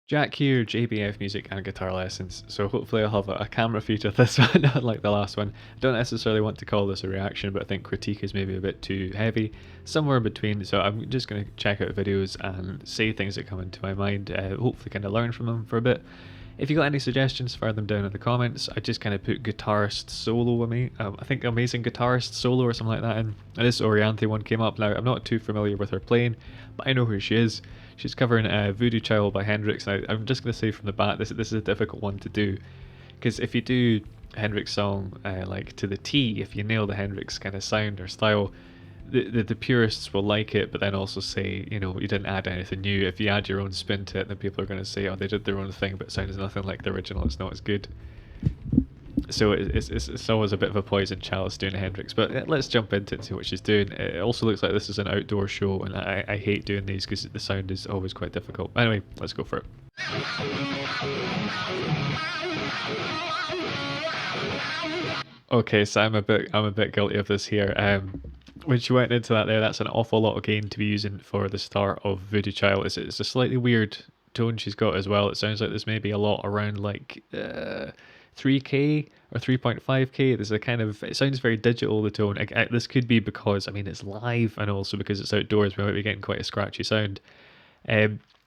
Jack here, JBF Music and Guitar Lessons. So hopefully I'll have a camera feed of this one, not like the last one. I don't necessarily want to call this a reaction, but I think critique is maybe a bit too heavy. Somewhere in between, so I'm just going to check out videos and say things that come into my mind, hopefully kind of learn from them for a bit. If you got any suggestions, fire them down in the comments. I just kind of put guitarist solo with me. I think amazing guitarist solo or something like that. And this Orianthi one came up. Now, I'm not too familiar with her playing, but I know who she is. She's covering Voodoo Child by Hendrix. Now, I'm just going to say from the bat, this is a difficult one to do. Because if you do Hendrix song like to the T, if you nail the Hendrix kind of sound or style, the purists will like it, but then also say, you know, you didn't add anything new. If you add your own spin to it, then people are going to say, oh, they did their own thing, but it sounds nothing like the original, it's not as good. So it's always a bit of a poison chalice doing a Hendrix, but let's jump into it and see what she's doing. It also looks like this is an outdoor show, and I hate doing these because the sound is always quite difficult. Anyway, let's go for it. Okay, so I'm a bit guilty of this here. When she went into that there, that's an awful lot of gain to be using for the start of Voodoo Child. It's a slightly weird tone she's got as well. It sounds like there's maybe a lot around like 3K or 3.5K. There's a kind of, it sounds very digital, the tone. This could be because, I mean, it's live and also because it's outdoors, we might be getting quite a scratchy sound.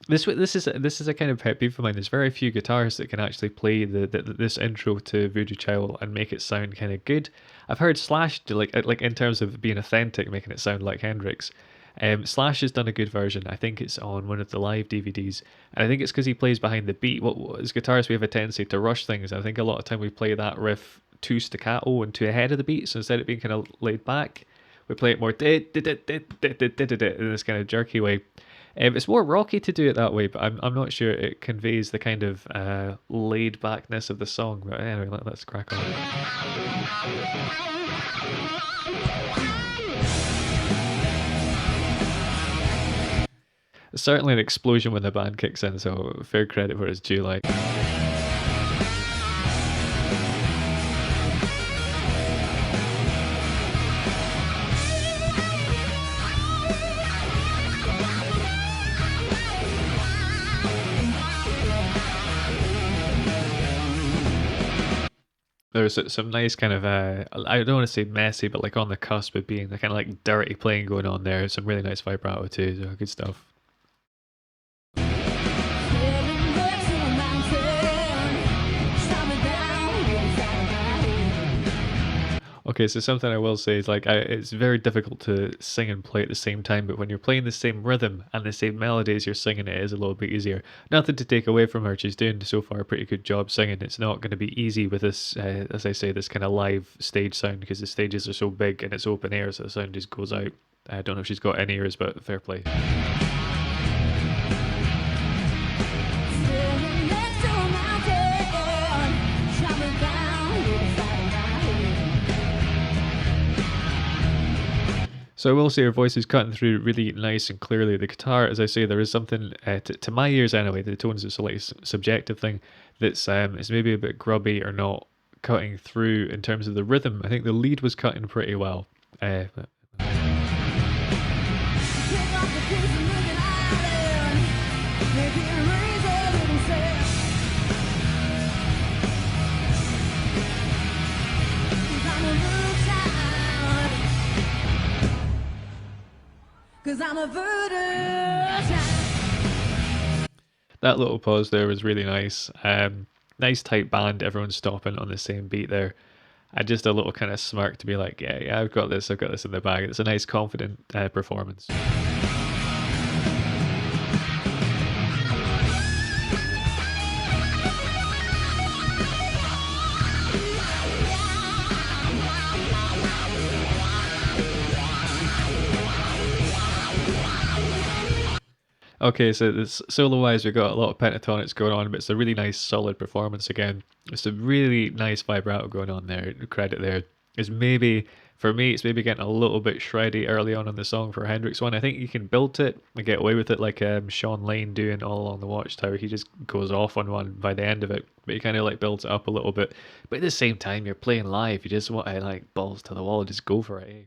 This is a kind of pet peeve of mine. There's very few guitarists that can actually play this intro to Voodoo Child and make it sound kind of good. I've heard Slash do like in terms of being authentic, making it sound like Hendrix. Slash has done a good version. I think it's on one of the live DVDs, and I think it's because he plays behind the beat. As guitarists, we have a tendency to rush things. I think a lot of time we play that riff too staccato and too ahead of the beat. So instead of being kind of laid back, we play it more in this kind of jerky way. It's more rocky to do it that way, but I'm not sure it conveys the kind of laid backness of the song. But anyway, let's crack on. It's certainly an explosion when the band kicks in, so fair credit where it's due. Like. There's some nice kind of, I don't want to say messy, but like on the cusp of being the kind of like dirty playing going on there. Some really nice vibrato too, so good stuff. Okay, so something I will say is like it's very difficult to sing and play at the same time, but when you're playing the same rhythm and the same melody as you're singing, it is a little bit easier. Nothing to take away from her; she's doing so far a pretty good job singing. It's not going to be easy with this, as I say, this kind of live stage sound because the stages are so big and it's open air, so the sound just goes out. I don't know if she's got any ears, but fair play. So I will say her voice is cutting through really nice and clearly. The guitar, as I say, there is something, to my ears anyway, the tones is a like subjective thing, that's is maybe a bit grubby or not cutting through in terms of the rhythm. I think the lead was cutting pretty well. Cause I'm a voodoo child. That little pause there was really nice. Nice tight band, everyone's stopping on the same beat there. And just a little kind of smirk to be like, yeah, I've got this in the bag. It's a nice confident performance. Okay, so this solo-wise, we've got a lot of pentatonics going on, but it's a really nice, solid performance again. It's a really nice vibrato going on there. Credit there is maybe, for me, it's maybe getting a little bit shreddy early on in the song for Hendrix one. I think you can build it and get away with it like Sean Lane doing All Along the Watchtower. He just goes off on one by the end of it, but he kind of like builds it up a little bit. But at the same time, you're playing live. You just want to like balls to the wall, just go for it. Eh?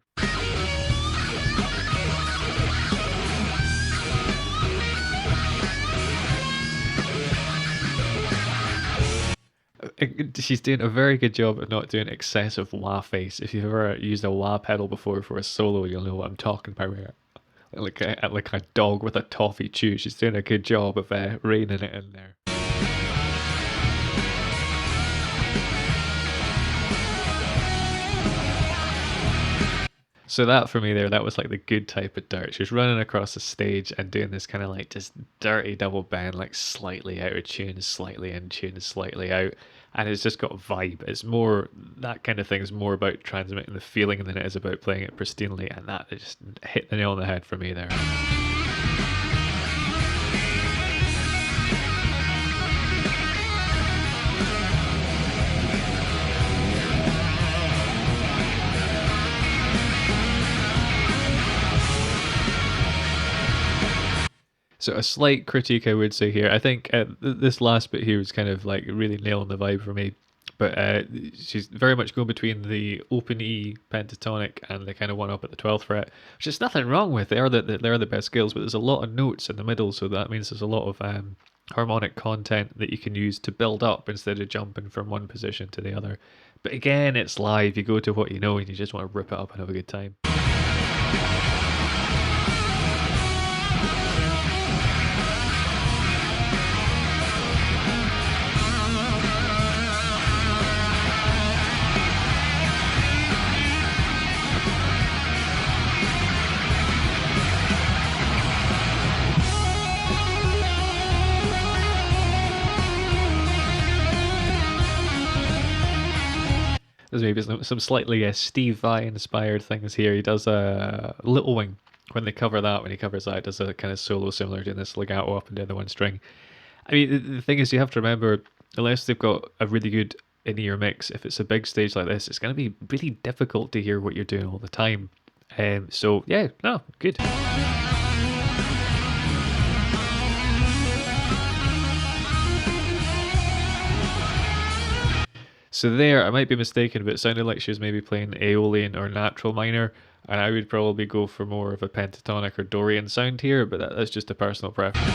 She's doing a very good job of not doing excessive wah face. If you've ever used a wah pedal before for a solo, you'll know what I'm talking about here. Like a dog with a toffee chew. She's doing a good job of reining it in there. So that for me there, that was like the good type of dirt. She was running across the stage and doing this kind of like just dirty double bend, like slightly out of tune, slightly in tune, slightly out. And it's just got vibe. It's more, that kind of thing is more about transmitting the feeling than it is about playing it pristinely. And that just hit the nail on the head for me there. So a slight critique I would say here. I think this last bit here was kind of like really nailing the vibe for me. But she's very much going between the open E pentatonic and the kind of one up at the 12th fret, which is nothing wrong with. They're the best scales, but there's a lot of notes in the middle, so that means there's a lot of harmonic content that you can use to build up instead of jumping from one position to the other. But again, it's live. You go to what you know and you just want to rip it up and have a good time. There's maybe some slightly Steve Vai inspired things here. He does a Little Wing when they cover that. When he covers that, does a kind of solo similar to this legato up and down the one string. I mean, the thing is, you have to remember, unless they've got a really good in-ear mix, if it's a big stage like this, it's going to be really difficult to hear what you're doing all the time. So yeah, no, good. So there, I might be mistaken, but it sounded like she was maybe playing Aeolian or natural minor, and I would probably go for more of a pentatonic or Dorian sound here, but that's just a personal preference.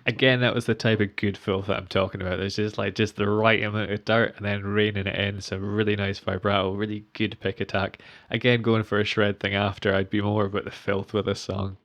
Again, that was the type of good filth that I'm talking about. There's just the right amount of dirt and then reining it in. Some really nice vibrato, really good pick attack. Again, going for a shred thing after, I'd be more about the filth with this song.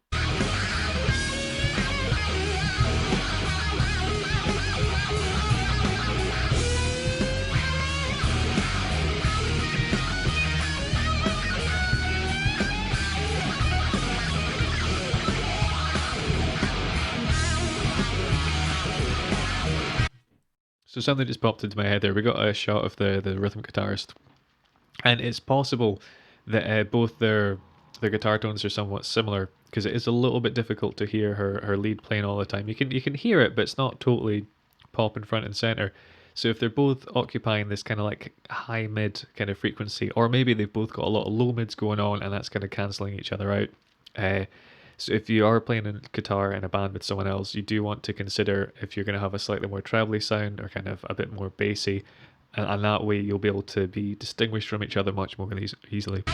So something just popped into my head there. We got a shot of the rhythm guitarist, and it's possible that both their guitar tones are somewhat similar, because it is a little bit difficult to hear her lead playing all the time. You can hear it, but it's not totally pop in front and center. So if they're both occupying this kind of like high mid kind of frequency, or maybe they've both got a lot of low mids going on, and that's kind of cancelling each other out. So if you are playing a guitar in a band with someone else, you do want to consider if you're going to have a slightly more trebly sound or kind of a bit more bassy, and that way you'll be able to be distinguished from each other much more easily.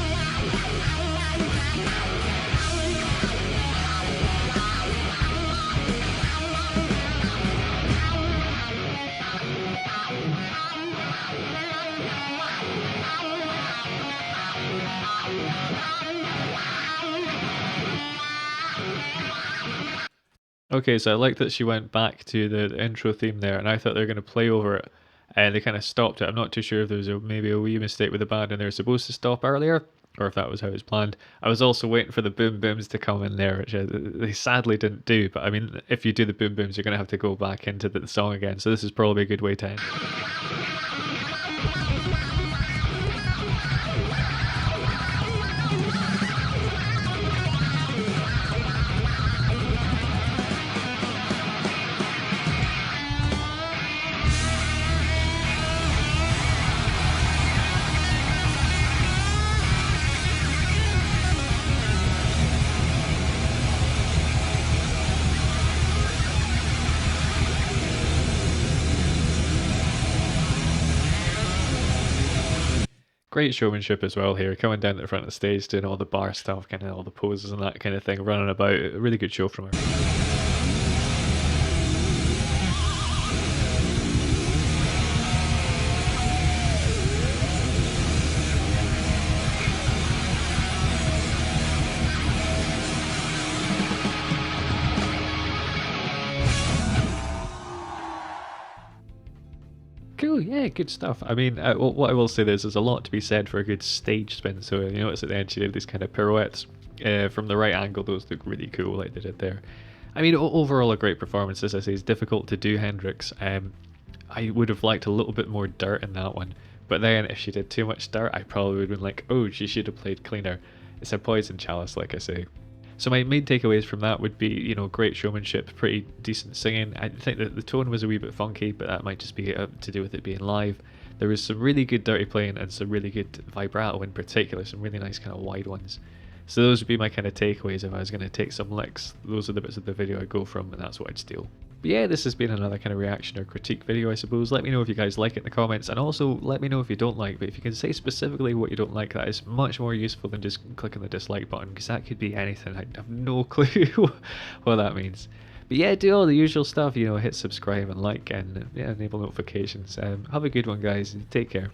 Okay, so I like that she went back to the intro theme there, and I thought they were going to play over it, and they kind of stopped it. I'm not too sure if there was maybe a wee mistake with the band and they were supposed to stop earlier, or if that was how it was planned. I was also waiting for the boom booms to come in there, which they sadly didn't do, but I mean, if you do the boom booms, you're going to have to go back into the song again, so this is probably a good way to end. Great showmanship as well here, coming down to the front of the stage, doing all the bar stuff, kind of all the poses and that kind of thing, running about. A really good show from her. Cool, yeah, good stuff. I mean, what I will say is there's a lot to be said for a good stage spin. So you notice at the end she did these kind of pirouettes from the right angle. Those look really cool, like they did there. I mean, overall a great performance. As I say, it's difficult to do Hendrix. I would have liked a little bit more dirt in that one. But then if she did too much dirt, I probably would have been like, oh, she should have played cleaner. It's a poison chalice, like I say. So my main takeaways from that would be, you know, great showmanship, pretty decent singing. I think that the tone was a wee bit funky, but that might just be to do with it being live. There was some really good dirty playing and some really good vibrato in particular, some really nice kind of wide ones. So those would be my kind of takeaways if I was going to take some licks. Those are the bits of the video I'd go from, and that's what I'd steal. But yeah, this has been another kind of reaction or critique video, I suppose. Let me know if you guys like it in the comments, and also let me know if you don't like. But if you can say specifically what you don't like, that is much more useful than just clicking the dislike button, because that could be anything. I have no clue what that means. But yeah, do all the usual stuff, you know, hit subscribe and like, and yeah, enable notifications. Have a good one, guys. Take care.